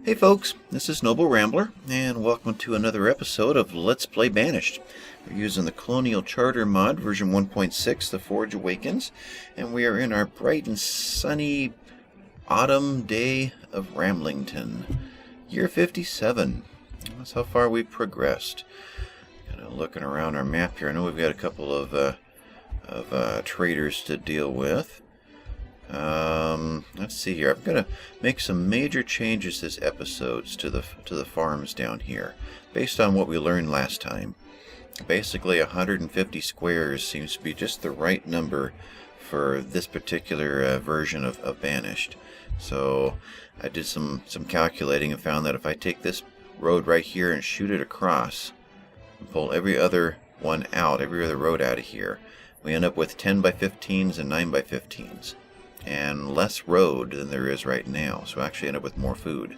Hey folks, this is Noble Rambler, and welcome to another episode of Let's Play Banished. We're using the Colonial Charter mod, version 1.6, the Forge Awakens, and we are in our bright and sunny autumn day of Ramblington. Year 57. That's how far we've progressed. Kind of looking around our map here, I know we've got a couple of traders to deal with. Let's see here. I'm going to make some major changes this episode to the farms down here, based on what we learned last time. Basically, 150 squares seems to be just the right number for this particular version of Banished. So I did some calculating and found that if I take this road right here and shoot it across, and pull every other one out, every other road out of here, we end up with 10 by 15s and 9 by 15s. And less road than there is right now, so I actually end up with more food.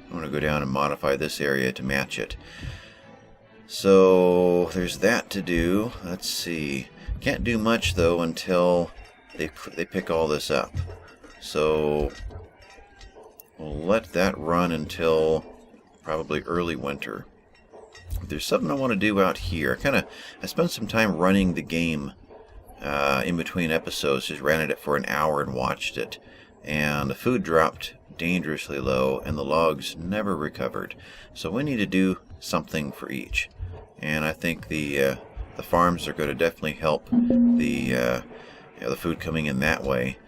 I'm going to go down and modify this area to match it. So there's that to do. Let's see. Can't do much though until they pick all this up. So we'll let that run until probably early winter. There's something I want to do out here. I spent some time running the game in between episodes. Just ran it for an hour and watched it, and the food dropped dangerously low and the logs never recovered. So we need to do something for each, and I think the farms are going to definitely help the food coming in that way,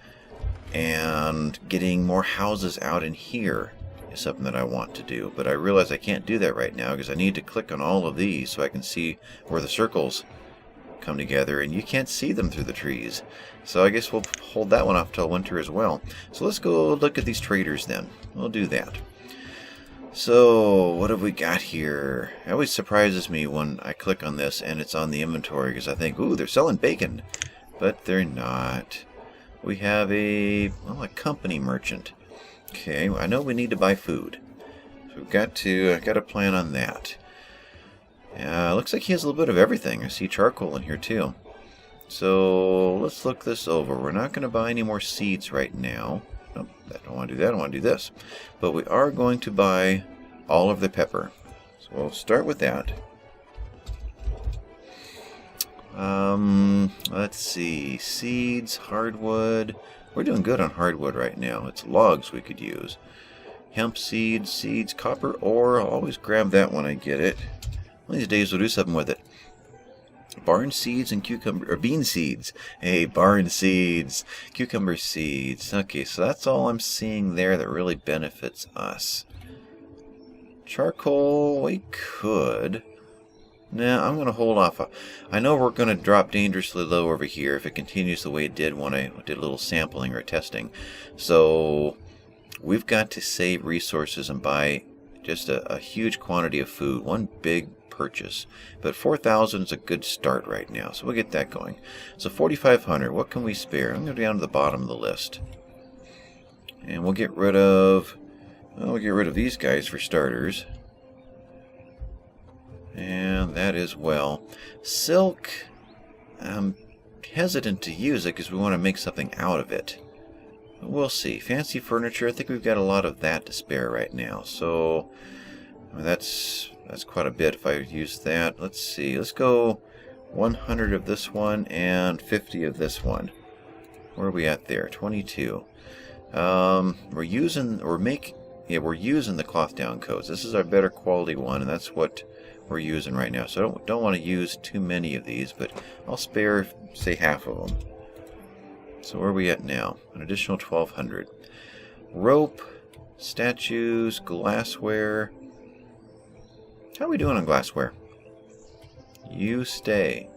and getting more houses out in here is something that I want to do. But I realize I can't do that right now because I need to click on all of these so I can see where the circles come together, and you can't see them through the trees. So I guess we'll hold that one off till winter as well. So let's go look at these traders then. We'll do that. So what have we got here? It always surprises me when I click on this and it's on the inventory, because I think, ooh, they're selling bacon, but they're not. We have a company merchant. Okay, I know we need to buy food, so we've got to plan on that. Looks like he has a little bit of everything. I see charcoal in here too. So let's look this over. We're not going to buy any more seeds right now. Nope, I don't want to do that. I want to do this. But we are going to buy all of the pepper. So we'll start with that. Let's see. Seeds, hardwood. We're doing good on hardwood right now. It's logs we could use. Hemp seeds, copper ore. I'll always grab that when I get it. One of these days we'll do something with it. Barn seeds and bean seeds. Hey, barn seeds, cucumber seeds. Okay, so that's all I'm seeing there that really benefits us. Charcoal, we could. Nah, I'm going to hold off. I know we're going to drop dangerously low over here if it continues the way it did when I did a little sampling or testing. So we've got to save resources and buy just a huge quantity of food. One big purchase, but 4,000 is a good start right now, so we'll get that going. So 4,500, what can we spare? I'm going to go down to the bottom of the list, and we'll get rid of these guys for starters, and that as well. Silk, I'm hesitant to use it because we want to make something out of it. We'll see. Fancy furniture, I think we've got a lot of that to spare right now, so that's quite a bit if I use that. Let's see. Let's go 100 of this one and 50 of this one. Where are we at there? 22. We're using the cloth down coats. This is our better quality one, and that's what we're using right now. So I don't want to use too many of these, but I'll spare, say, half of them. So where are we at now? An additional 1,200. Rope, statues, glassware. How are we doing on glassware? You stay.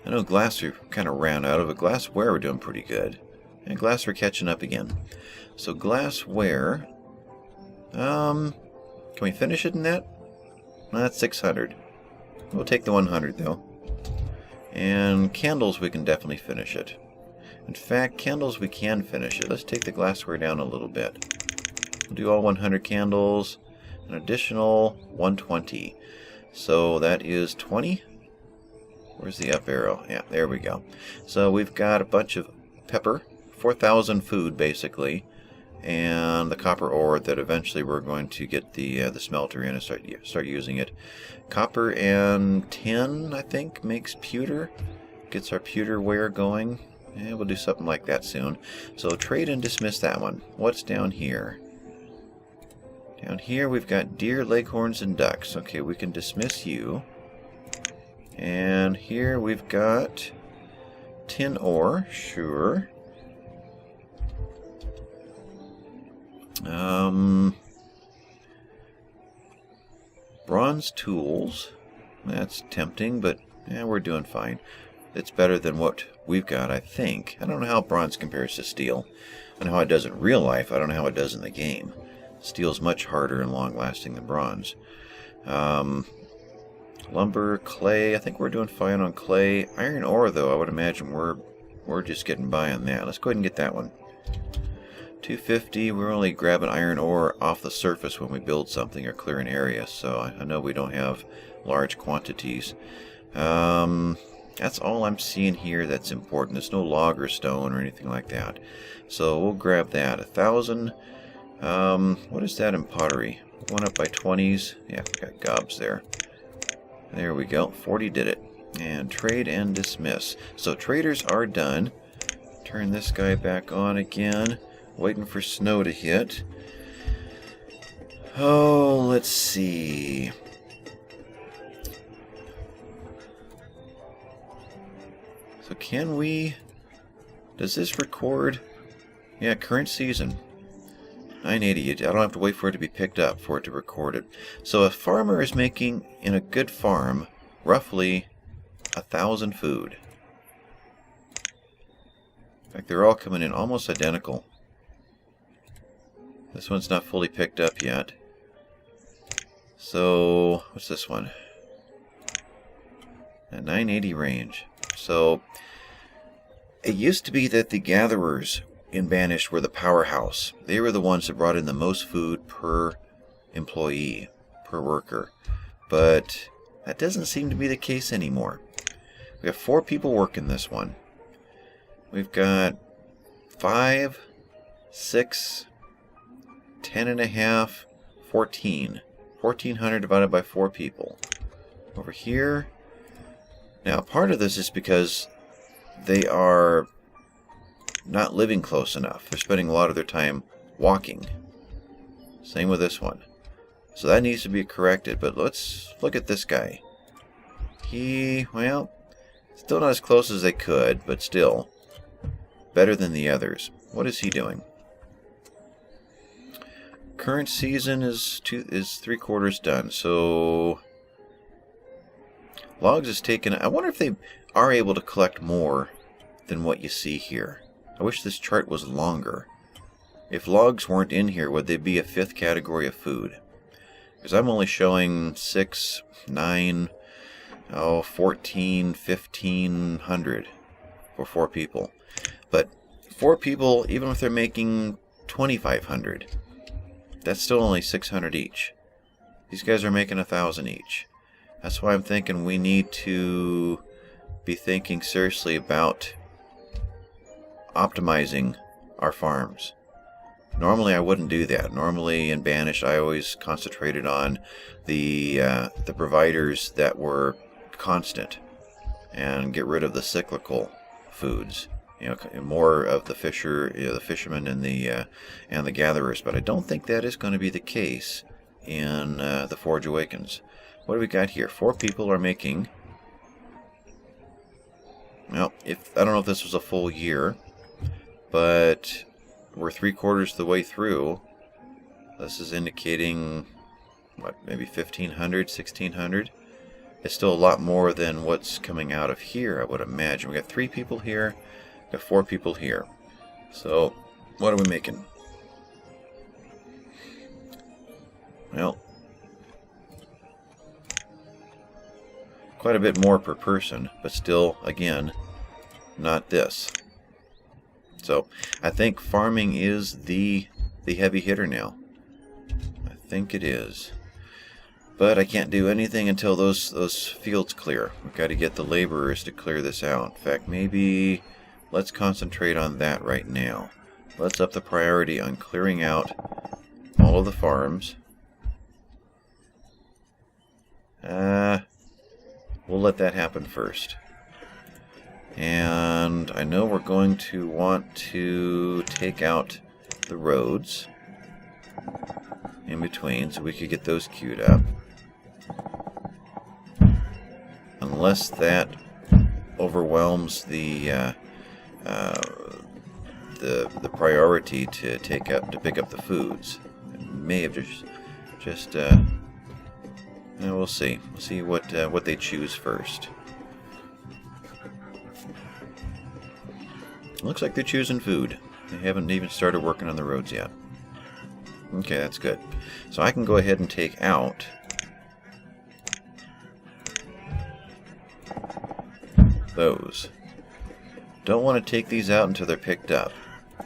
I know glass we kind of ran out of, but glassware we're doing pretty good. And glass we're catching up again. So glassware, can we finish it in that? No, that's 600. We'll take the 100 though. And candles, we can definitely finish it. In fact, candles we can finish it. Let's take the glassware down a little bit. We'll do all 100 candles, an additional 120. So that is 20. Where's the up arrow? Yeah, there we go. So we've got a bunch of pepper, 4,000 food basically. and the copper ore that eventually we're going to get the smelter in and start using it. Copper and tin, I think, makes pewter. Gets our pewter ware going. Yeah, we'll do something like that soon. So trade and dismiss that one. What's down here? Down here we've got deer, leghorns, and ducks. Okay, we can dismiss you. And here we've got tin ore, sure. Bronze tools. That's tempting, but yeah, we're doing fine. It's better than what we've got, I think. I don't know how bronze compares to steel. I know how it does in real life. I don't know how it does in the game. Steel's much harder and long-lasting than bronze. Lumber, clay. I think we're doing fine on clay. Iron ore, though, I would imagine we're just getting by on that. Let's go ahead and get that one. 250. We're only grabbing iron ore off the surface when we build something or clear an area, so I know we don't have large quantities. That's all I'm seeing here that's important. There's no log or stone or anything like that. So we'll grab that. 1,000. What is that in pottery? One up by 20s. Yeah, we got gobs there. There we go. 40 did it. And trade and dismiss. So traders are done. Turn this guy back on again. Waiting for snow to hit. Oh, let's see. So can we... Does this record... Yeah, current season. 980. I don't have to wait for it to be picked up for it to record it. So a farmer is making, in a good farm, roughly 1,000 food. In fact, they're all coming in almost identical. This one's not fully picked up yet. So, what's this one? A 980 range. So, it used to be that the gatherers in Banished were the powerhouse. They were the ones that brought in the most food per employee, per worker. But that doesn't seem to be the case anymore. We have 4 people working this one. We've got 5, 6, 10 and a half, 14. 1,400 divided by 4 people. Over here. Now, part of this is because they are not living close enough. They're spending a lot of their time walking. Same with this one. So that needs to be corrected, but let's look at this guy. He, well, still not as close as they could, but still better than the others. What is he doing? Current season is 3/4 done, so logs is taken. I wonder if they are able to collect more than what you see here. I wish this chart was longer. If logs weren't in here, would they be a 5th category of food? Because I'm only showing 6, 9, 14, 1,500 for 4 people. But 4 people, even if they're making 2,500, that's still only 600 each. These guys are making 1,000 each. That's why I'm thinking we need to be thinking seriously about optimizing our farms. Normally I wouldn't do that. Normally in Banished I always concentrated on the providers that were constant and get rid of the cyclical foods. You know, more of the the fishermen and the gatherers. But I don't think that is going to be the case in the Forge Awakens. What do we got here? 4 people are making. Well, I don't know if this was a full year, but we're 3/4 of the way through. This is indicating what, maybe 1,500, 1,600. It's still a lot more than what's coming out of here, I would imagine. We got 3 people here. Got 4 people here. So, what are we making? Well, quite a bit more per person, but still, again, not this. So, I think farming is the heavy hitter now. I think it is. But I can't do anything until those fields clear. We've got to get the laborers to clear this out. In fact, maybe let's concentrate on that right now. let's up the priority on clearing out all of the farms. We'll let that happen first. And I know we're going to want to take out the roads in between so we could get those queued up. Unless that overwhelms the priority to pick up the foods. It may have just we'll see. We'll see what they choose first. Looks like they're choosing food. They haven't even started working on the roads yet. Okay, that's good. So I can go ahead and take out those. Don't want to take these out until they're picked up.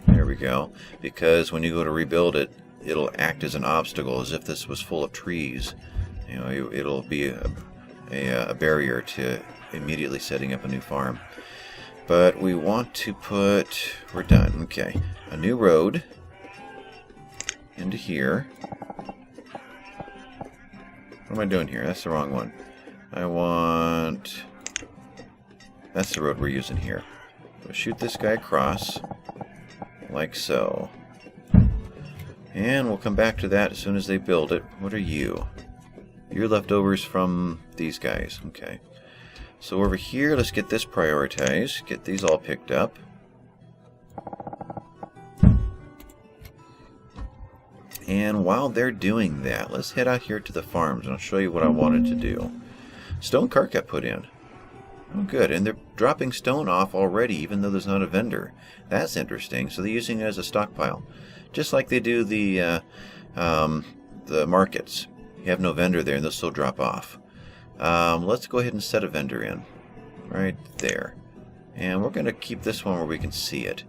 There we go. Because when you go to rebuild it, it'll act as an obstacle, as if this was full of trees. You know, it'll be a barrier to immediately setting up a new farm. But we want to put... We're done. Okay. A new road into here. What am I doing here? That's the wrong one. I want... That's the road we're using here. We'll shoot this guy across, like so. And we'll come back to that as soon as they build it. What are you? You're leftovers from these guys. Okay. So over here, let's get this prioritized. Get these all picked up. And while they're doing that, let's head out here to the farms, and I'll show you what I wanted to do. Stone cart got put in. Oh, good. And they're dropping stone off already, even though there's not a vendor. That's interesting. So they're using it as a stockpile. Just like they do the markets. You have no vendor there, and they'll still drop off. Let's go ahead and set a vendor in. Right there. And we're going to keep this one where we can see it.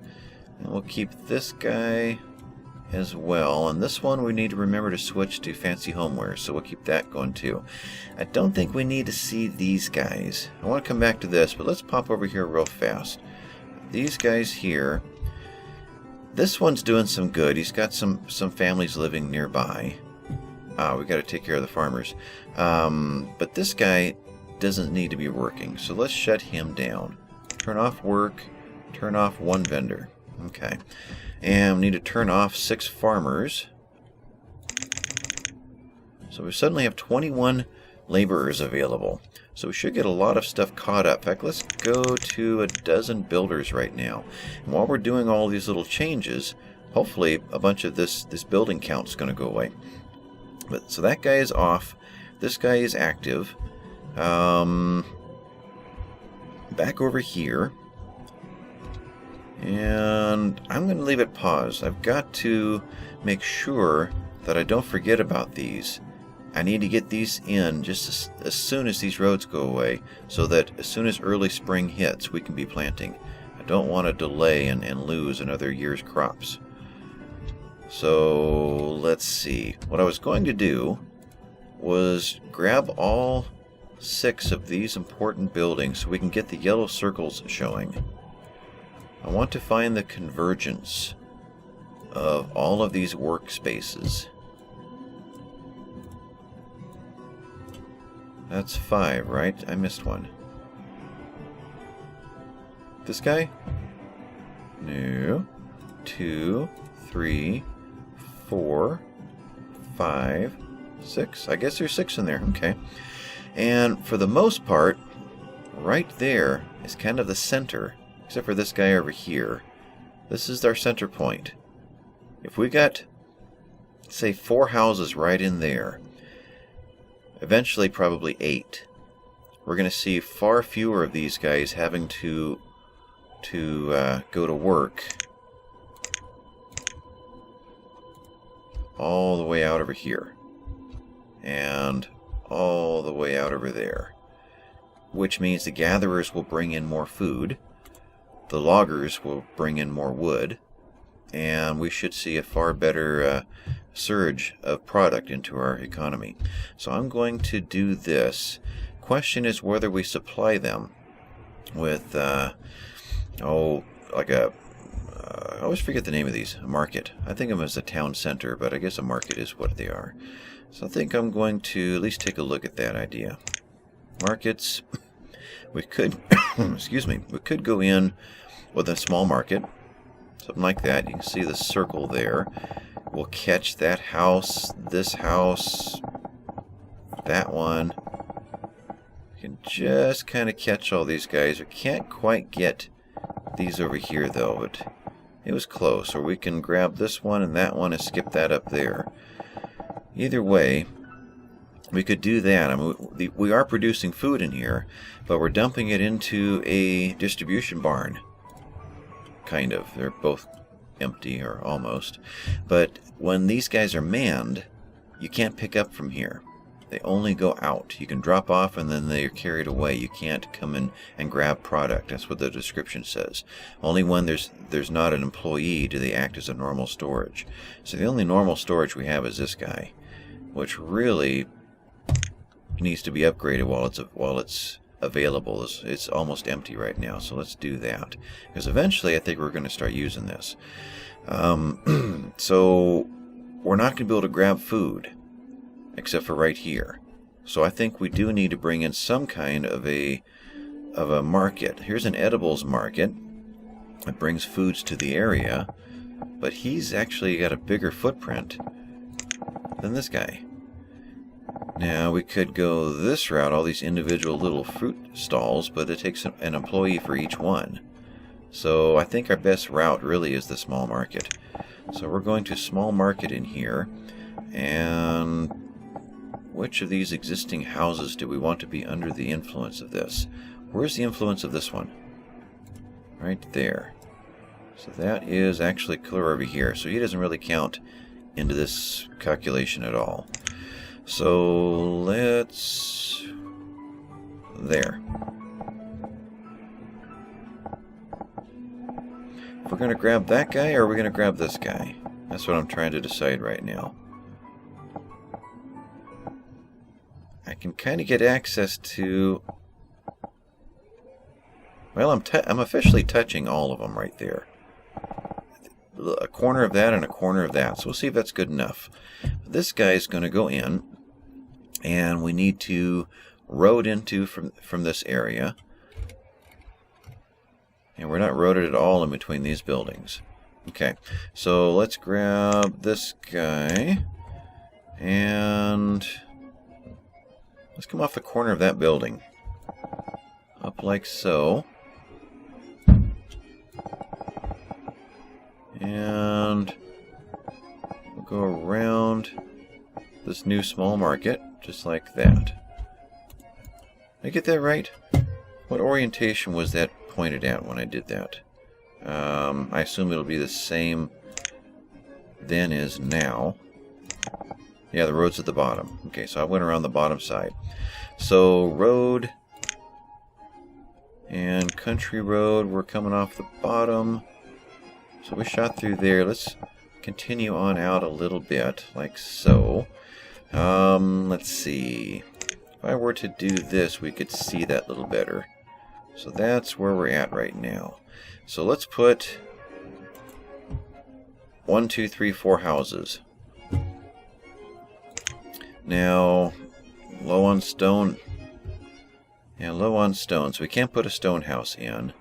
And we'll keep this guy as well. And this one we need to remember to switch to fancy homeware, so we'll keep that going too. I don't think we need to see these guys. I want to come back to this, but let's pop over here real fast. These guys here. This one's doing some good. He's got some families living nearby. We got to take care of the farmers. But this guy doesn't need to be working, so let's shut him down. Turn off work. Turn off one vendor. Okay. And we need to turn off 6 farmers. So we suddenly have 21 laborers available. So we should get a lot of stuff caught up. In fact, let's go to a dozen builders right now. And while we're doing all these little changes, hopefully a bunch of this building count is going to go away. But so that guy is off. This guy is active. Back over here. And I'm going to leave it paused. I've got to make sure that I don't forget about these. I need to get these in just as soon as these roads go away, so that as soon as early spring hits, we can be planting. I don't want to delay and lose another year's crops. So let's see. What I was going to do was grab all 6 of these important buildings so we can get the yellow circles showing. I want to find the convergence of all of these workspaces. That's 5, right? I missed one. This guy? No. 2, 3, 4, 5, 6. I guess there's 6 in there. Okay. And for the most part, right there is kind of the center. Except for this guy over here. This is our center point. If we got, say, 4 houses right in there, eventually probably 8, we're going to see far fewer of these guys having to go to work all the way out over here and all the way out over there, which means the gatherers will bring in more food. The loggers will bring in more wood, and we should see a far better surge of product into our economy. So I'm going to do this. Question is whether we supply them with, like a always forget the name of these. A market. I think of them as a town center, but I guess a market is what they are. So I think I'm going to at least take a look at that idea. Markets. We could, excuse me, we could go in with a small market. Something like that. You can see the circle there. We'll catch that house, this house, that one. You can just kind of catch all these guys. We can't quite get these over here, though, but it was close. Or we can grab this one and that one and skip that up there. Either way, we could do that. I mean, we are producing food in here, but we're dumping it into a distribution barn. Kind of. They're both empty, or almost. But when these guys are manned, you can't pick up from here. They only go out. You can drop off and then they're carried away. You can't come in and grab product. That's what the description says. Only when there's not an employee do they act as a normal storage. So the only normal storage we have is this guy, which really needs to be upgraded while it's available. It's almost empty right now, so let's do that, because eventually I think we're going to start using this. So we're not going to be able to grab food except for right here, so I think we do need to bring in some kind of a market. Here's an edibles market that brings foods to the area, but he's actually got a bigger footprint than this guy. Now, we could go this route, all these individual little fruit stalls, but it takes an employee for each one. So I think our best route really is the small market. So we're going to small market in here. And which of these existing houses do we want to be under the influence of this? Where's the influence of this one? Right there. So that is actually clear over here. So he doesn't really count into this calculation at all. So let's... there. If we're going to grab that guy, or are we going to grab this guy? That's what I'm trying to decide right now. I can kind of get access to... well, I'm officially touching all of them right there. A corner of that and a corner of that. So we'll see if that's good enough. This guy is going to go in, and we need to road into from this area. And we're not roaded at all in between these buildings. Okay, so let's grab this guy, and let's come off the corner of that building. Up like so. And we'll go around this new small market, just like that. Did I get that right? What orientation was that pointed at when I did that? I assume it'll be the same then as now. Yeah, the road's at the bottom. Okay, so I went around the bottom side. So, road and country road, we're coming off the bottom. So we shot through there. Let's continue on out a little bit, like so. Let's see. If I were to do this, we could see that a little better. So that's where we're at right now. So let's put 1, 2, 3, 4 houses. Now, low on stone. Yeah, low on stone, so we can't put a stone house in.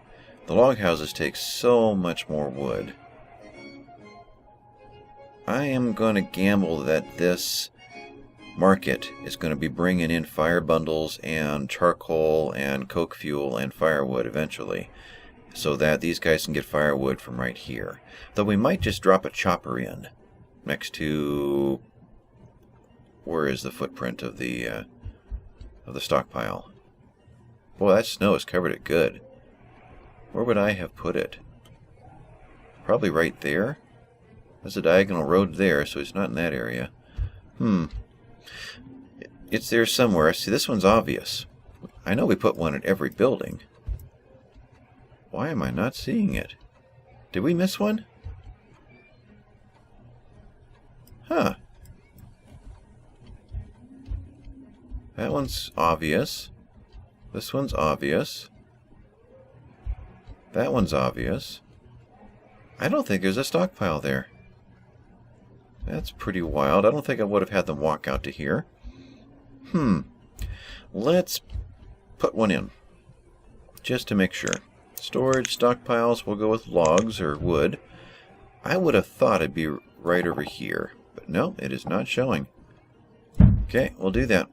The log houses take so much more wood. I am going to gamble that this market is going to be bringing in fire bundles and charcoal and coke fuel and firewood eventually, so that these guys can get firewood from right here. Though we might just drop a chopper in next to... where is the footprint of the stockpile? Boy, that snow has covered it good. Where would I have put it? Probably right there. There's a diagonal road there, so it's not in that area. It's there somewhere. See, this one's obvious. I know we put one at every building. Why am I not seeing it? Did we miss one? Huh. That one's obvious. This one's obvious. That one's obvious. I don't think there's a stockpile there. That's pretty wild. I don't think I would have had them walk out to here. Let's put one in, just to make sure. Storage stockpiles, we'll go with logs or wood. I would have thought it'd be right over here, but no, it is not showing. Okay, we'll do that.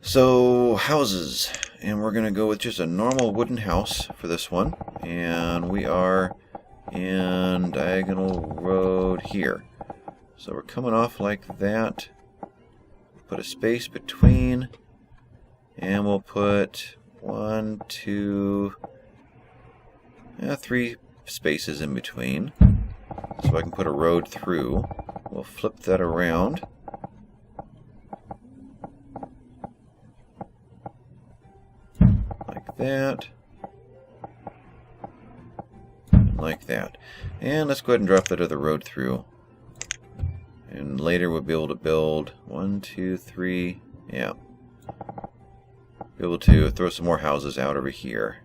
So, houses, and we're going to go with just a normal wooden house for this one, and we are in diagonal road here. So we're coming off like that, put a space between, and we'll put 1, 2, 3 spaces in between, so I can put a road through. We'll flip that around. Like that. Like that. And let's go ahead and drop that other road through. And later we'll be able to build 1, 2, 3, yeah. Be able to throw some more houses out over here.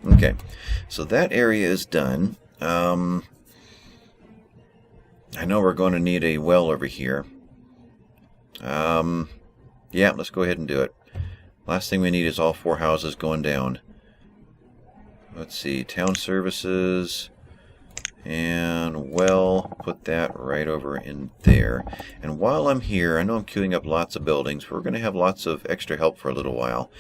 Okay, so that area is done. I know we're going to need a well over here. Yeah, let's go ahead and do it. Last thing we need is all 4 houses going down. Let's see, town services, and well, put that right over in there. And while I'm here, I know I'm queuing up lots of buildings. We're going to have lots of extra help for a little while.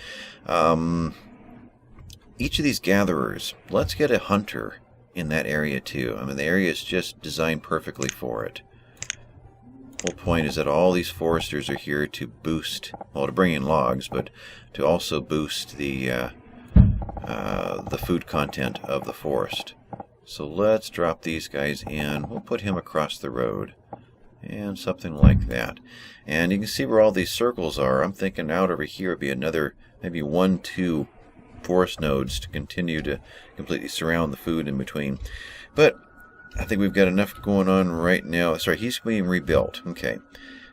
Each of these gatherers, let's get a hunter in that area too. I mean, the area is just designed perfectly for it. The whole point is that all these foresters are here to boost, well, to bring in logs, but to also boost the food content of the forest. So let's drop these guys in. We'll put him across the road. And something like that. And you can see where all these circles are. I'm thinking out over here would be another, maybe 1, 2 forest nodes to continue to completely surround the food in between. But I think we've got enough going on right now. Sorry, he's being rebuilt. Okay.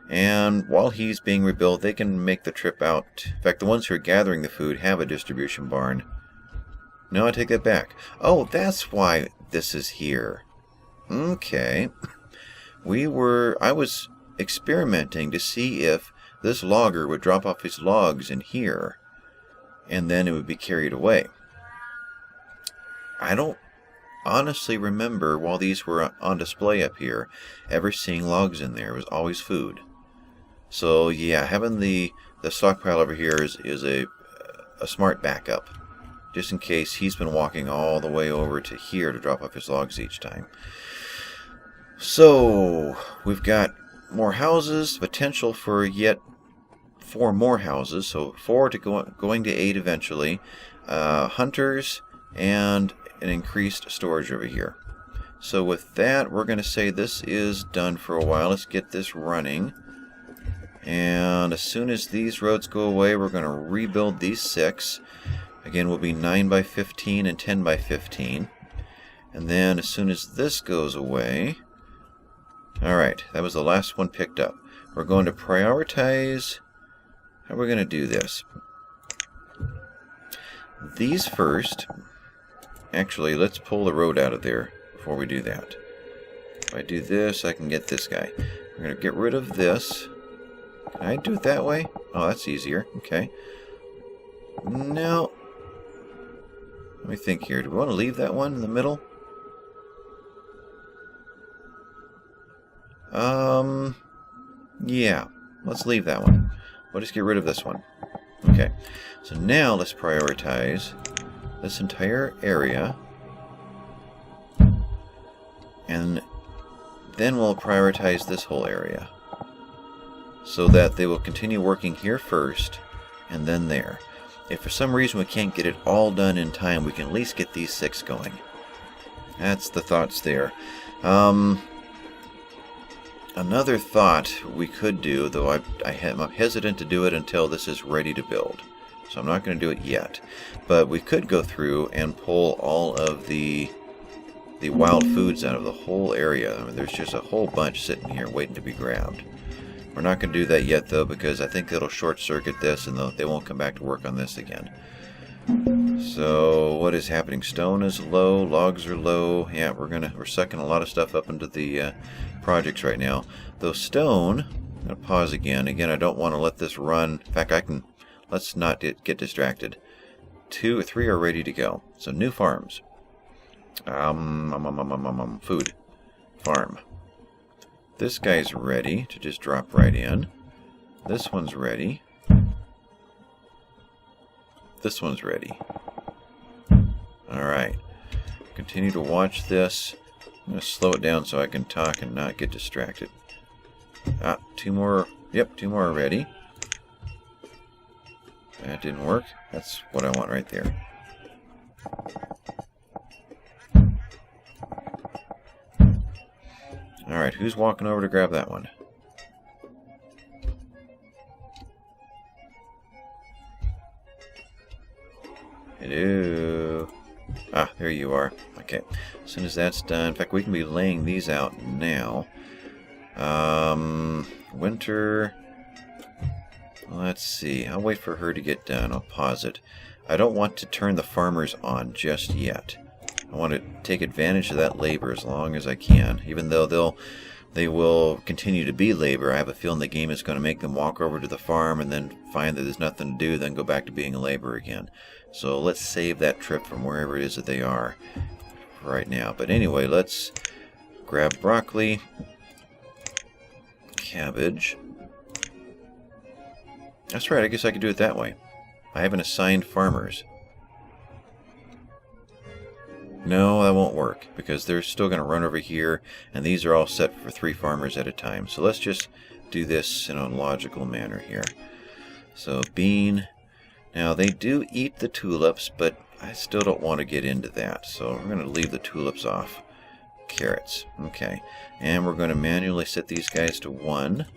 And while he's being rebuilt, they can make the trip out. In fact, the ones who are gathering the food have a distribution barn. No, I take that back. Oh, that's why this is here. Okay. I was experimenting to see if this logger would drop off his logs in here, and then it would be carried away. I don't honestly remember, while these were on display up here, ever seeing logs in there. It was always food. So yeah, having the stockpile over here is a smart backup, just in case he's been walking all the way over to here to drop off his logs each time. So we've got more houses, potential for yet 4 more houses, so 4 to going to 8 eventually, hunters, and an increased storage over here. So with that, we're going to say this is done for a while. Let's get this running. And as soon as these roads go away, we're going to rebuild these 6. Again, will be 9 by 15 and 10 by 15. And then as soon as this goes away... Alright, that was the last one picked up. We're going to prioritize... How are we going to do this? These first... Actually, let's pull the road out of there before we do that. If I do this, I can get this guy. We're going to get rid of this. Can I do it that way? Oh, that's easier. Okay. No. Let me think here. Do we want to leave that one in the middle? Yeah. Let's leave that one. We'll just get rid of this one. Okay. So now let's prioritize this entire area. And then we'll prioritize this whole area, so that they will continue working here first, and then there. If for some reason we can't get it all done in time, we can at least get these 6 going. That's the thoughts there. Another thought we could do, though I'm hesitant to do it until this is ready to build, so I'm not going to do it yet. But we could go through and pull all of the wild foods out of the whole area. I mean, there's just a whole bunch sitting here waiting to be grabbed. We're not going to do that yet, though, because I think it'll short-circuit this, and they won't come back to work on this again. So what is happening? Stone is low, logs are low. Yeah, we're sucking a lot of stuff up into the projects right now. Though stone, I'm gonna pause again. Again, I don't want to let this run. In fact, let's not get distracted. 2 or 3 are ready to go. So new farms. Food. Farm. This guy's ready to just drop right in. This one's ready. This one's ready. Alright. Continue to watch this. I'm going to slow it down so I can talk and not get distracted. 2 more. Yep, 2 more are ready. That didn't work. That's what I want right there. Alright, who's walking over to grab that one? Hello. There you are. Okay. As soon as that's done, in fact, we can be laying these out now. Winter. Let's see. I'll wait for her to get done. I'll pause it. I don't want to turn the farmers on just yet. I want to take advantage of that labor as long as I can. Even though they will continue to be labor, I have a feeling the game is going to make them walk over to the farm and then find that there's nothing to do, then go back to being a labor again. So let's save that trip from wherever it is that they are right now. But anyway, let's grab broccoli, cabbage. That's right, I guess I could do it that way. I haven't assigned farmers. No, that won't work, because they're still going to run over here, and these are all set for 3 farmers at a time. So let's just do this in a logical manner here. So bean. Now, they do eat the tulips, but I still don't want to get into that. So we're going to leave the tulips off. Carrots. Okay. And we're going to manually set these guys to 1.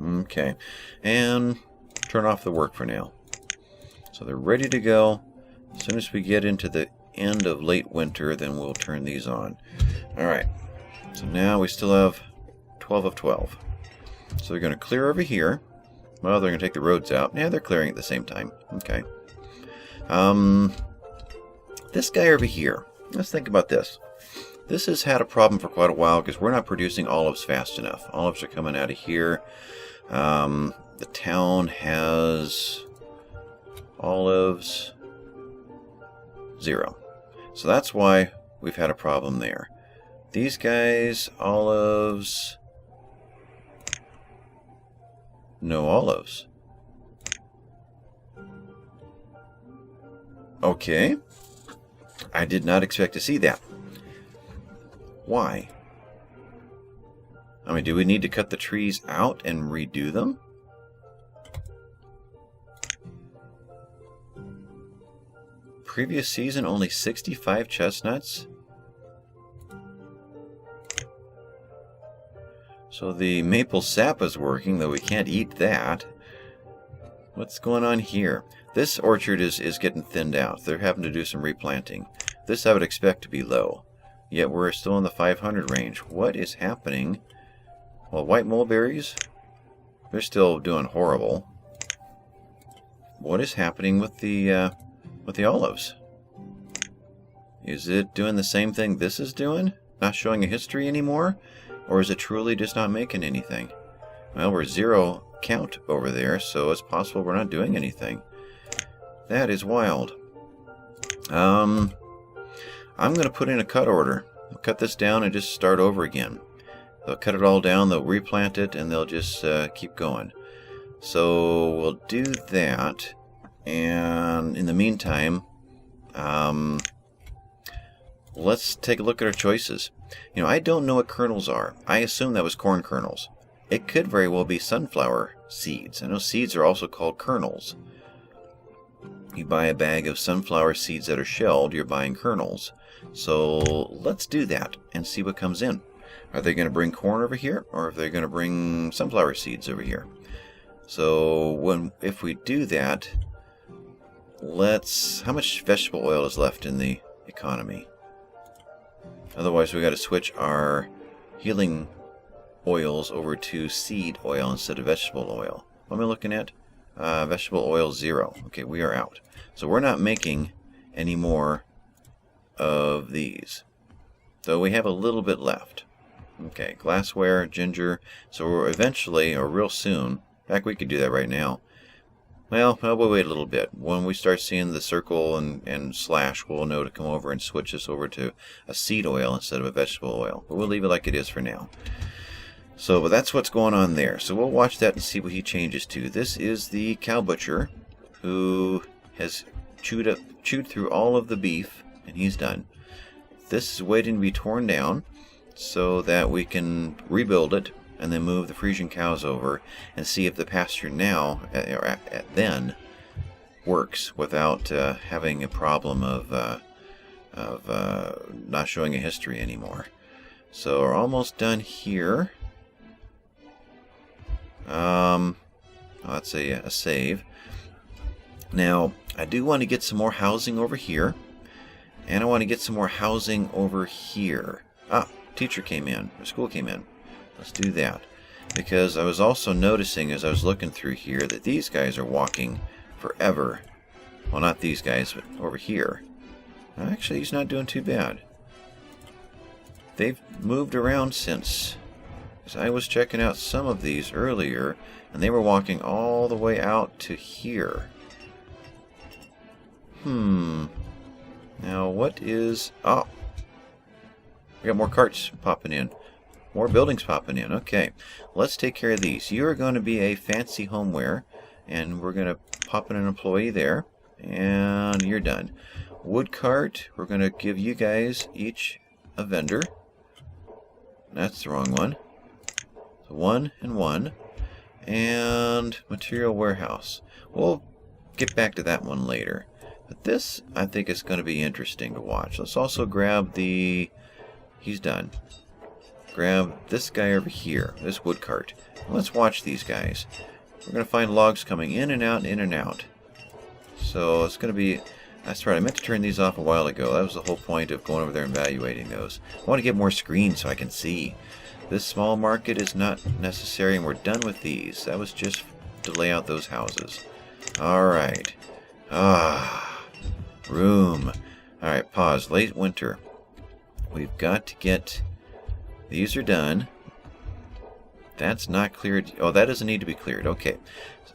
Okay, and turn off the work for now. So they're ready to go. As soon as we get into the end of late winter, then we'll turn these on. Alright, so now we still have 12 of 12. So they're going to clear over here. Well, they're going to take the roads out. Yeah, they're clearing at the same time. Okay. This guy over here. Let's think about this. This has had a problem for quite a while because we're not producing olives fast enough. Olives are coming out of here. The town has olives 0. So that's why we've had a problem there. These guys, olives, no olives. Okay. I did not expect to see that. Why? I mean, do we need to cut the trees out and redo them? Previous season, only 65 chestnuts? So the maple sap is working, though we can't eat that. What's going on here? This orchard is getting thinned out. They're having to do some replanting. This I would expect to be low. Yet we're still in the 500 range. What is happening? Well, white mulberries, they're still doing horrible. What is happening with the olives? Is it doing the same thing this is doing? Not showing a history anymore? Or is it truly just not making anything? Well, we're 0 count over there, so it's possible we're not doing anything. That is wild. I'm going to put in a cut order. I'll cut this down and just start over again. They'll cut it all down, they'll replant it, and they'll just keep going. So we'll do that. And in the meantime, let's take a look at our choices. You know, I don't know what kernels are. I assume that was corn kernels. It could very well be sunflower seeds. I know seeds are also called kernels. You buy a bag of sunflower seeds that are shelled, you're buying kernels. So let's do that and see what comes in. Are they going to bring corn over here, or are they going to bring sunflower seeds over here? So if we do that, how much vegetable oil is left in the economy? Otherwise, we got to switch our healing oils over to seed oil instead of vegetable oil. What am I looking at? Vegetable oil 0. Okay, we are out. So we're not making any more of these. So we have a little bit left. Okay, glassware, ginger. So we're eventually, or real soon, in fact, we could do that right now. Well, we'll wait a little bit. When we start seeing the circle and slash, we'll know to come over and switch this over to a seed oil instead of a vegetable oil. But we'll leave it like it is for now. So, but that's what's going on there. So we'll watch that and see what he changes to. This is the cow butcher who has chewed through all of the beef, and he's done. This is waiting to be torn down so that we can rebuild it and then move the Frisian cows over and see if the pasture now, or then, works without having a problem of not showing a history anymore. So we're almost done here. Let's say a save. Now, I do want to get some more housing over here, and I want to get some more housing over here. Teacher came in, or school came in. Let's do that. Because I was also noticing as I was looking through here that these guys are walking forever. Well, not these guys, but over here. Actually, he's not doing too bad. They've moved around since. Because I was checking out some of these earlier, and they were walking all the way out to here. Now, what is... Oh! We got more carts popping in. More buildings popping in. Okay, let's take care of these. You are going to be a fancy homeware, and we're going to pop in an employee there, and you're done. Wood cart, we're going to give you guys each a vendor. That's the wrong one. So 1 and 1. And material warehouse. We'll get back to that one later. But this, I think, is going to be interesting to watch. Let's also grab the... He's done. Grab this guy over here, this wood cart. Let's watch these guys. We're going to find logs coming in and out, in and out. So it's going to be... That's right, I meant to turn these off a while ago. That was the whole point of going over there and evaluating those. I want to get more screens so I can see. This small market is not necessary, and we're done with these. That was just to lay out those houses. Alright. Room. Alright, pause. Late winter. We've got to get... These are done. That's not cleared. Oh, that doesn't need to be cleared. Okay.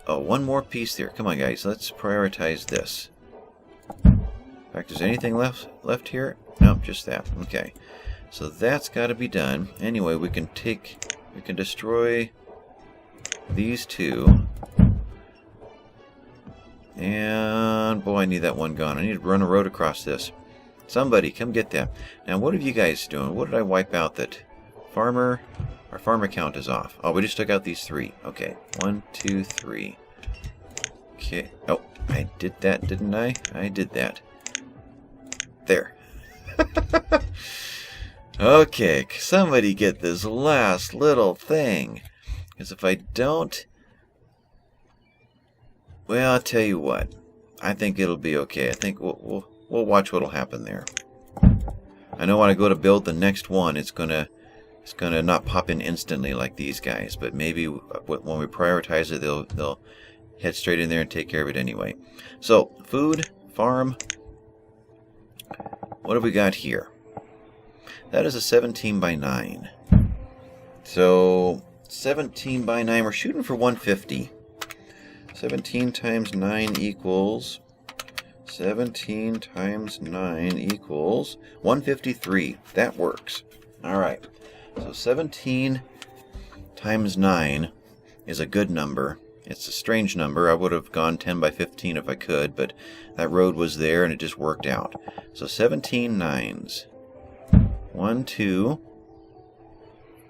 Oh, one more piece there. Come on, guys. Let's prioritize this. In fact, is anything left here? Nope, just that. Okay. So that's got to be done. Anyway, we can destroy these two. And, boy, I need that one gone. I need to run a road across this. Somebody, come get that. Now, what are you guys doing? What did I wipe out that... Farmer... Our farmer count is off. Oh, we just took out these 3. Okay. 1, 2, 3. Okay. Oh, I did that, didn't I? I did that. There. Okay, somebody get this last little thing. Because if I don't... Well, I'll tell you what. I think it'll be okay. I think we'll watch what'll happen there. I know when I go to build the next one, it's gonna not pop in instantly like these guys. But maybe when we prioritize it, they'll head straight in there and take care of it anyway. So, food, farm. What have we got here? That is a 17 by 9. So, 17 by 9. We're shooting for 150. 17 times 9 equals... 17 times 9 equals 153. That works. Alright. So 17 times 9 is a good number. It's a strange number. I would have gone 10 by 15 if I could, but that road was there and it just worked out. So 17 nines. 1, 2.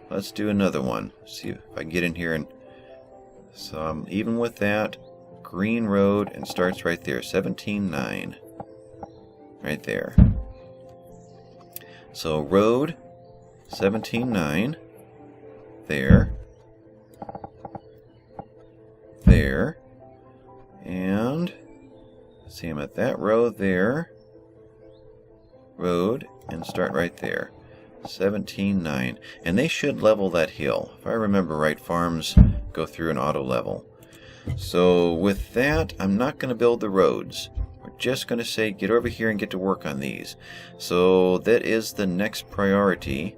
Let's do another one. See if I can get in here and... So I'm even with that. Green road and starts right there. 17 9. Right there. So road 17 9. There. There. And let's see, I'm at that row there. Road and start right there. 17.9. And they should level that hill. If I remember right, farms go through an auto level. So with that, I'm not going to build the roads. We're just going to say get over here and get to work on these. So that is the next priority.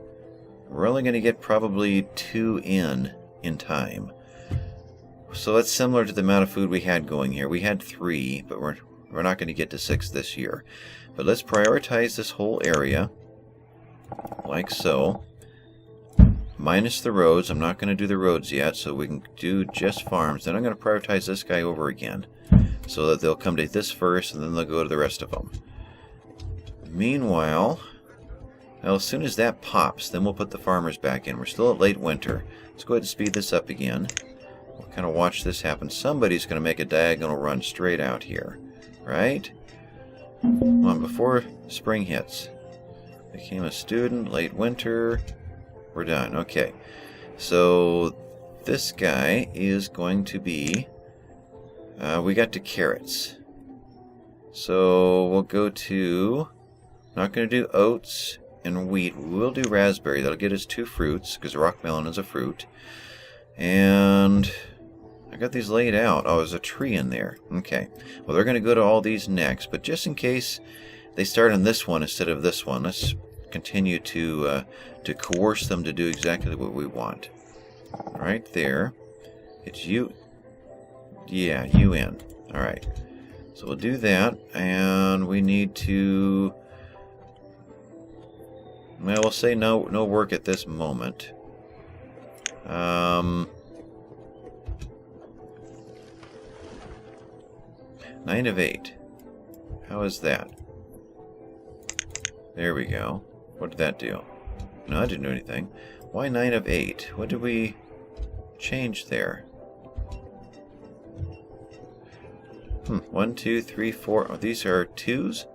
We're only going to get probably 2 in time. So that's similar to the amount of food we had going here. We had 3, but we're not going to get to 6 this year. But let's prioritize this whole area, like so. Minus the roads. I'm not going to do the roads yet, so we can do just farms. Then I'm going to prioritize this guy over again, so that they'll come to this first, and then they'll go to the rest of them. Meanwhile, well, as soon as that pops, then we'll put the farmers back in. We're still at late winter. Let's go ahead and speed this up again. We'll kind of watch this happen. Somebody's going to make a diagonal run straight out here, right? Come on, before spring hits. Became a student, late winter. We're done. Okay. So this guy is going to be... we got to carrots. So we'll go to... Not going to do oats and wheat. We'll do raspberry. That'll get us 2 fruits, because rock melon is a fruit. And I got these laid out. Oh, there's a tree in there. Okay. Well, they're going to go to all these next. But just in case they start on this one instead of this one, let's continue to coerce them to do exactly what we want. Right there. It's you. Yeah, you in. Alright. So we'll do that. And we need to... Well, we'll say no work at this moment. 9 of 8. How is that? There we go. What did that do? No, I didn't do anything. Why 9 of 8? What did we change there? 1, 2, 3, 4. Oh, these are 2s?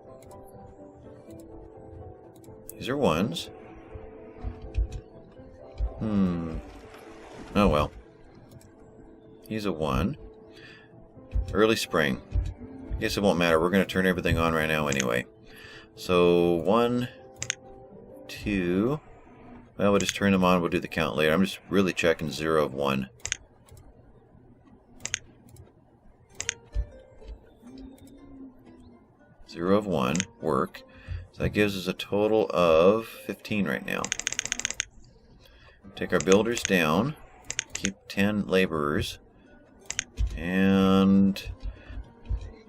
These are 1s. Oh well. He's a 1. Early spring. I guess it won't matter. We're going to turn everything on right now anyway. So 1, 2. Well, we'll just turn them on. We'll do the count later. I'm just really checking 0 of 1. Zero of 1. Work. So that gives us a total of 15 right now. Take our builders down. Keep 10 laborers. And...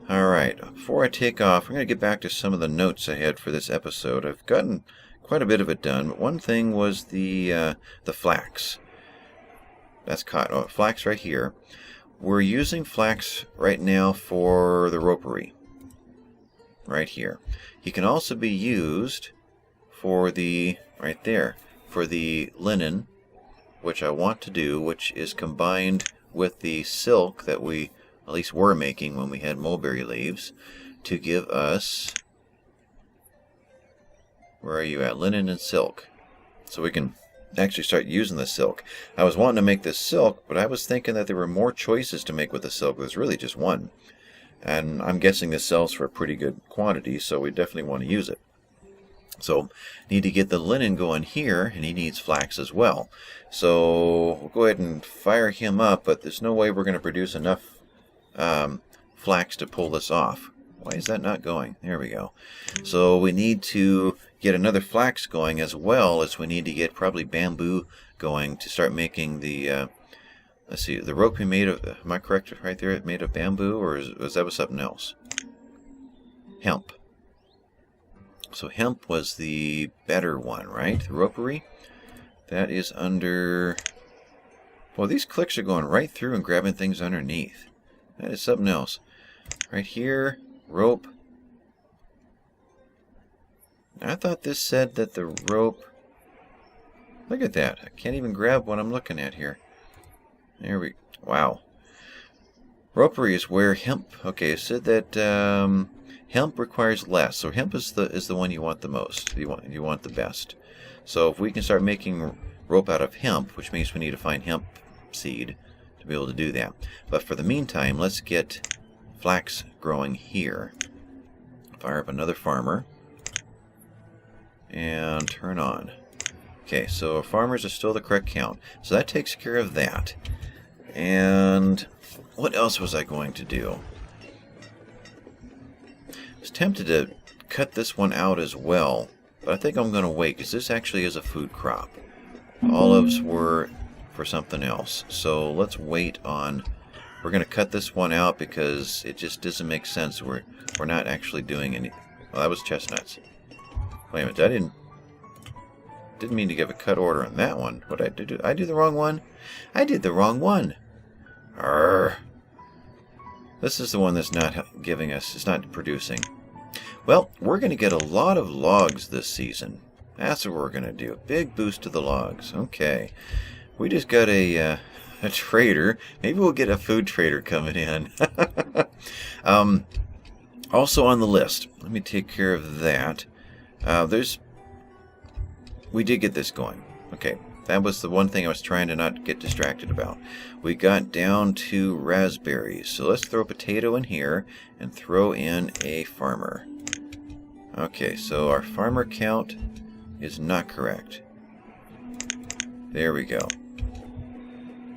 Alright, before I take off, I'm going to get back to some of the notes I had for this episode. I've gotten quite a bit of it done, but one thing was the flax. That's cotton. Oh, flax right here. We're using flax right now for the ropery. Right here. He can also be used for the, right there, for the linen, which I want to do, which is combined with the silk that we at least were making when we had mulberry leaves, to give us, where are you at? Linen and silk. So we can actually start using the silk. I was wanting to make this silk, but I was thinking that there were more choices to make with the silk. There's really just one. And I'm guessing this sells for a pretty good quantity, so we definitely want to use it. So, need to get the linen going here, and he needs flax as well. So, we'll go ahead and fire him up, but there's no way we're going to produce enough flax to pull this off. Why is that not going? There we go. So, we need to get another flax going, as well as we need to get probably bamboo going to start making the... let's see, the rope we made of... Am I correct right there? It made of bamboo, or was that something else? Hemp. So hemp was the better one, right? The ropery. That is under... Well, these clicks are going right through and grabbing things underneath. That is something else. Right here, rope. I thought this said that the rope... Look at that. I can't even grab what I'm looking at here. There we... Wow. Ropery is where hemp... Okay, it said that hemp requires less. So hemp is the one you want the most. You want the best. So if we can start making rope out of hemp, which means we need to find hemp seed to be able to do that. But for the meantime, let's get flax growing here. Fire up another farmer. And turn on. Okay, so farmers are still the correct count. So that takes care of that. And what else was I going to do? I was tempted to cut this one out as well, but I think I'm going to wait because this actually is a food crop. Olives were for something else. So let's wait on... We're going to cut this one out because it just doesn't make sense. We're not actually doing any... Well, that was chestnuts. Wait a minute, I didn't mean to give a cut order on that one. What did I do? I do the wrong one? I did the wrong one. Arrgh. This is the one that's not giving us, it's not producing. Well, we're going to get a lot of logs this season. That's what we're going to do. Big boost to the logs. Okay. We just got a trader. Maybe we'll get a food trader coming in. Also on the list, let me take care of that. We did get this going. Okay, that was the one thing I was trying to not get distracted about. We got down to raspberries. So let's throw a potato in here and throw in a farmer. Okay, so our farmer count is not correct. There we go.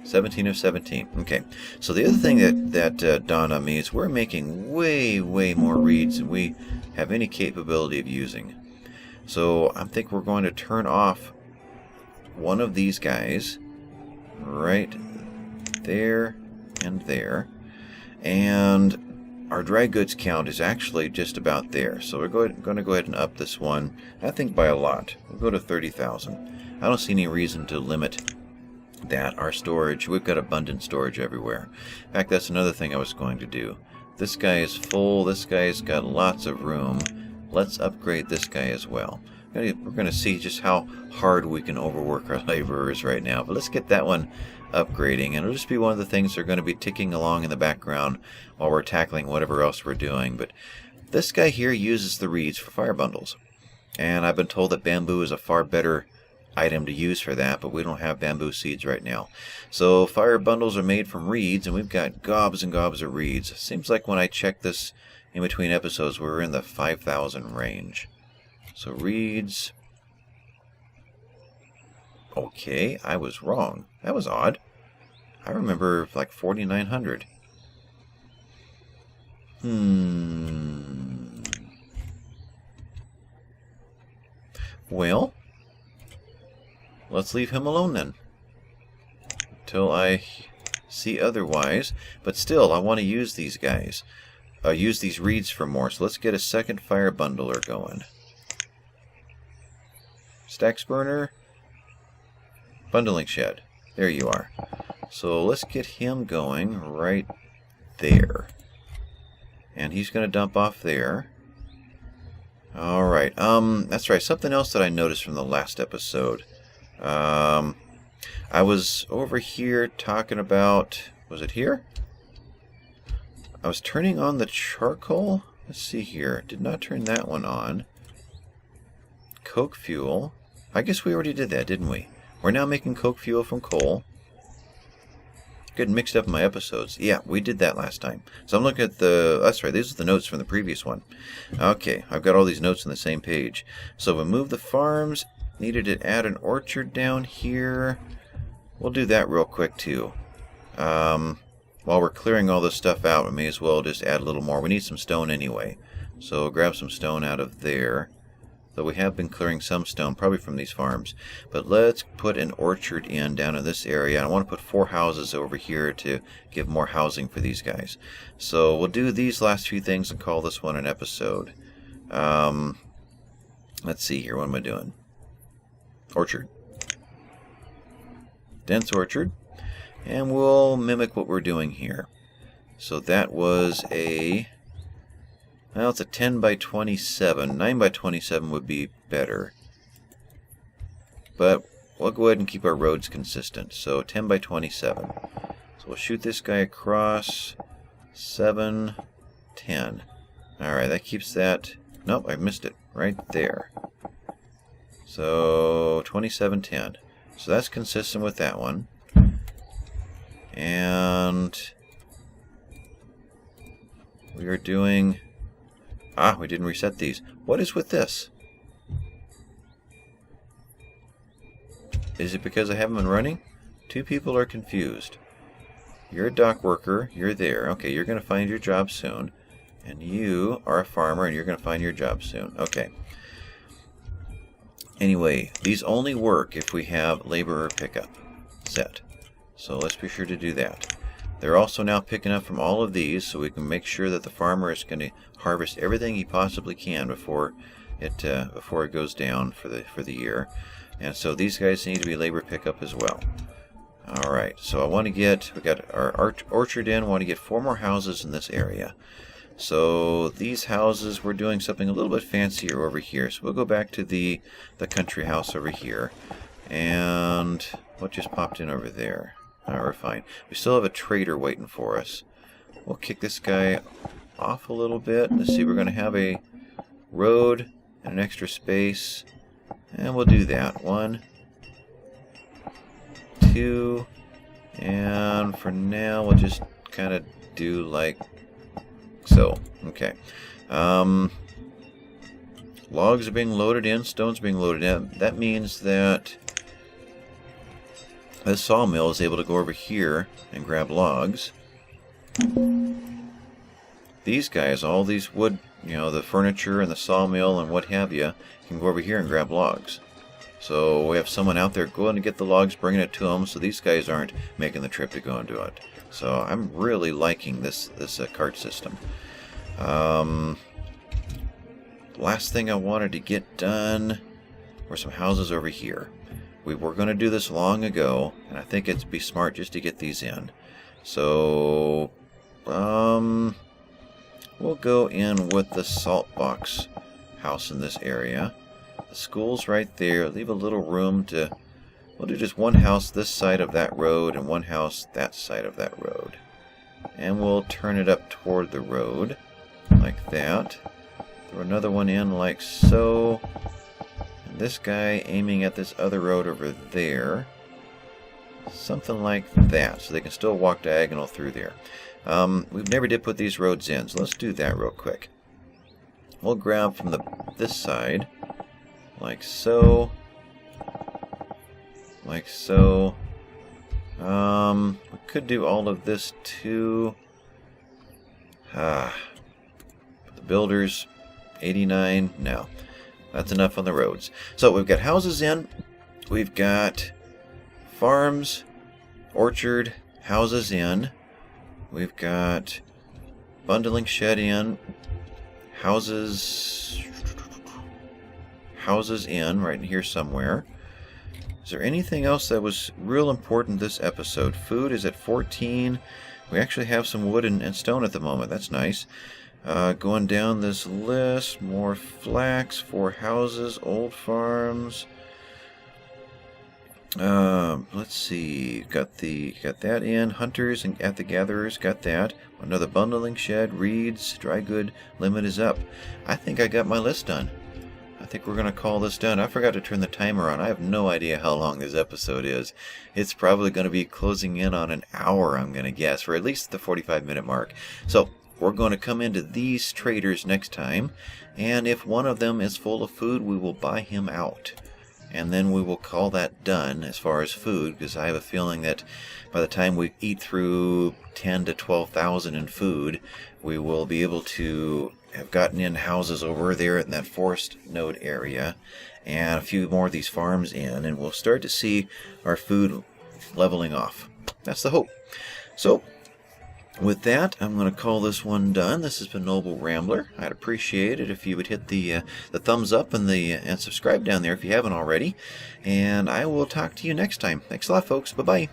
17 of 17. Okay, so the other thing that dawned on me is we're making way more reeds than we have any capability of using. So I think we're going to turn off one of these guys right there and there. And our dry goods count is actually just about there. So we're going to go ahead and up this one, I think by a lot. We'll go to 30,000. I don't see any reason to limit that. Our storage, we've got abundant storage everywhere. In fact, that's another thing I was going to do. This guy is full. This guy's got lots of room. Let's upgrade this guy as well. We're going to see just how hard we can overwork our laborers right now. But let's get that one upgrading. And it'll just be one of the things that are going to be ticking along in the background while we're tackling whatever else we're doing. But this guy here uses the reeds for fire bundles. And I've been told that bamboo is a far better item to use for that, but we don't have bamboo seeds right now. So fire bundles are made from reeds, and we've got gobs and gobs of reeds. Seems like when I checked this in between episodes, we were in the 5,000 range. So reeds. Okay, I was wrong. That was odd. I remember like 4,900. Well, let's leave him alone then, until I see otherwise. But still, I want to use these guys. Use these reeds for more. So let's get a second fire bundler going. Stacks burner. Bundling shed. There you are. So let's get him going right there. And he's going to dump off there. Alright. That's right. Something else that I noticed from the last episode. I was over here talking about... Was it here? I was turning on the charcoal. Let's see here. Did not turn that one on. Coke fuel. I guess we already did that, didn't we? We're now making coke fuel from coal. Getting mixed up in my episodes. Yeah, we did that last time. So I'm looking at the... That's right, these are the notes from the previous one. Okay, I've got all these notes on the same page. So we moved the farms. Needed to add an orchard down here. We'll do that real quick too. While we're clearing all this stuff out, we may as well just add a little more. We need some stone anyway. So grab some stone out of there. Though we have been clearing some stone, probably from these farms. But let's put an orchard in down in this area. I want to put 4 houses over here to give more housing for these guys. So we'll do these last few things and call this one an episode. Let's see here. What am I doing? Orchard. Dense orchard. And we'll mimic what we're doing here. So that was a... Well, it's a 10 by 27. 9 by 27 would be better. But we'll go ahead and keep our roads consistent. So 10 by 27. So we'll shoot this guy across. 7, 10. Alright, that keeps that... Nope, I missed it. Right there. So 27, 10. So that's consistent with that one. And we are doing... Ah, we didn't reset these. What is with this? Is it because I haven't been running? Two people are confused. You're a dock worker. You're there. Okay, you're going to find your job soon. And you are a farmer, and you're going to find your job soon. Okay. Anyway, these only work if we have laborer pickup set. So let's be sure to do that. They're also now picking up from all of these, so we can make sure that the farmer is going to harvest everything he possibly can before it goes down for the year. And so these guys need to be labor pickup as well. All right. So we got our orchard in. Want to get 4 more houses in this area. So these houses, we're doing something a little bit fancier over here. So we'll go back to the country house over here. And what just popped in over there? Oh, we're fine. We still have a trader waiting for us. We'll kick this guy off a little bit. Let's see, we're going to have a road and an extra space. And we'll do that. 1, 2, and for now we'll just kind of do like so. Okay. Logs are being loaded in, stones being loaded in. That means that this sawmill is able to go over here and grab logs. These guys, all these wood, the furniture and the sawmill and what have you, can go over here and grab logs. So we have someone out there going to get the logs, bringing it to them, so these guys aren't making the trip to go and do it. So I'm really liking this cart system. Last thing I wanted to get done were some houses over here. We were going to do this long ago, and I think it'd be smart just to get these in. So, we'll go in with the salt box house in this area. The school's right there. Leave a little room to... We'll do just one house this side of that road and one house that side of that road. And we'll turn it up toward the road, like that. Throw another one in like so. And this guy aiming at this other road over there. Something like that, so they can still walk diagonal through there. We never did put these roads in, so let's do that real quick. We'll grab from this side, like so. Like so. We could do all of this too. The builders, 89. No, that's enough on the roads. So we've got houses in. We've got farms, orchard, houses in. We've got bundling shed in. Houses in right in here somewhere. Is there anything else that was real important this episode? Food is at 14. We actually have some wood and stone at the moment. That's nice. Going down this list, more flax, 4 houses, old farms. Let's see. Got that in. Hunters and at the gatherers, got that. Another bundling shed, reeds, dry good limit is up. I think I got my list done. I think we're going to call this done. I forgot to turn the timer on. I have no idea how long this episode is. It's probably going to be closing in on an hour, I'm going to guess, for at least the 45-minute mark. So we're going to come into these traders next time, and if one of them is full of food, we will buy him out. And then we will call that done as far as food, because I have a feeling that by the time we eat through 10 to 12,000 in food, we will be able to have gotten in houses over there in that forest node area, and a few more of these farms in, and we'll start to see our food leveling off. That's the hope. So, with that, I'm going to call this one done. This has been Noble Rambler. I'd appreciate it if you would hit the thumbs up and subscribe down there if you haven't already. And I will talk to you next time. Thanks a lot, folks. Bye-bye.